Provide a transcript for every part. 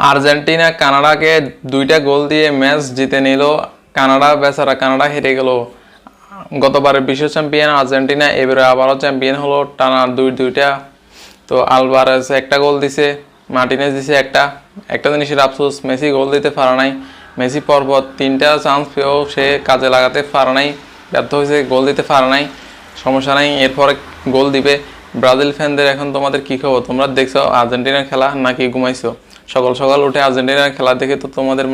Argentina কানাডাকে 2টা গোল দিয়ে match জিতে নিল। কানাডা হেরে গেল। গতবারের বিশ্ব চ্যাম্পিয়ন আর্জেন্টিনা এবারে আবারও চ্যাম্পিয়ন হলো টানা দুইটা। তো আলভারেজ একটা গোল দিছে, মার্টিনেজ দিছে একটা জিনিসের আফসোস, মেসি গোল দিতে পারে নাই। মেসি পরপর 3টা চান্স পেয়েও সে কাজে লাগাতে পারে নাই, ব্যর্থ হয়েছে, গোল দিতে পারে নাই। সমস্যা নাই, এরপরে গোল দিবে। ব্রাজিল ফ্যানদের এখন তোমাদের কি খবর? তোমরা দেখছো আর্জেন্টিনার খেলা নাকি ঘুমাইছো? সকাল সকাল উঠে আর্জেন্টিনার খেলা দেখে তো তোমাদের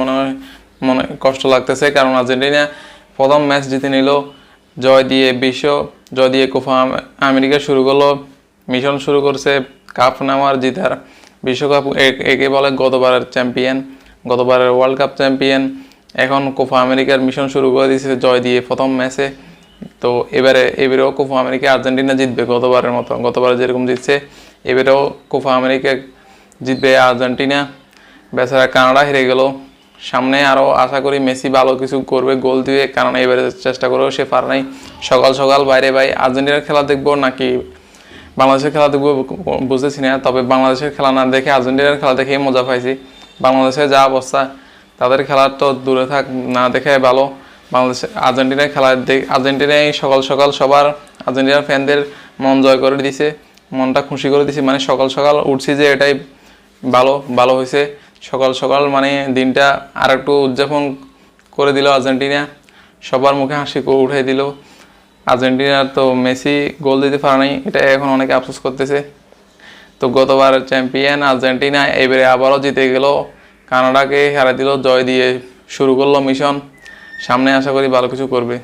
মনে কষ্ট লাগতেছে, কারণ আর্জেন্টিনা প্রথম ম্যাচ জিতে নিল জয় দিয়ে কোপা আমেরিকা শুরু করলো, মিশন শুরু করছে কাপ নেওয়ার জিতার। বিশ্বকাপ একে বলে গতবারের চ্যাম্পিয়ন, গতবারের ওয়ার্ল্ড কাপ চ্যাম্পিয়ন। এখন কোপা আমেরিকার মিশন শুরু করে দিয়েছে জয় দিয়ে প্রথম ম্যাচে। তো এবারেও কোপা আমেরিকা আর্জেন্টিনা জিতবে গতবারের মতো, গতবারে যেরকম জিতছে এবারেও কোপা আমেরিকা জিতবে আর্জেন্টিনা। বেচারা কানাডা হেরে গেল। সামনে আরও আশা করি মেসি ভালো কিছু করবে, গোল দিয়ে, কারণ এবারে চেষ্টা করেও সে পারে নাই। সকাল সকাল বাইরে ভাই আর্জেন্টিনার খেলা দেখবো নাকি বাংলাদেশের খেলা দেখবো বুঝতেছি না। তবে বাংলাদেশের খেলা না দেখে আর্জেন্টিনার খেলা দেখেই মজা পাইছি। বাংলাদেশের যা অবস্থা, তাদের খেলা তো দূরে থাক, না দেখে ভালো। বাংলাদেশে আর্জেন্টিনার খেলা আর্জেন্টিনায় সকাল সকাল সবার আর্জেন্টিনার ফ্যানদের মন জয় করে দিছে, মনটা খুশি করে দিছে। মানে সকাল সকাল উঠছি যে এটাই ভালো হয়েছে। সকাল সকাল মানে দিনটা আর একটু উদযাপন করে দিল আর্জেন্টিনা, সবার মুখে হাসি উঠাই দিল। আর্জেন্টিনার তো মেসি গোল দিতে পারে নাই, এটা এখন অনেকে আফসোস করতেছে। তো গতবার চ্যাম্পিয়ন আর্জেন্টিনা এবারে আবারও জিতে গেল, কানাডাকে হারা দিল, জয় দিয়ে শুরু করলো মিশন। সামনে আশা করি ভালো কিছু করবে।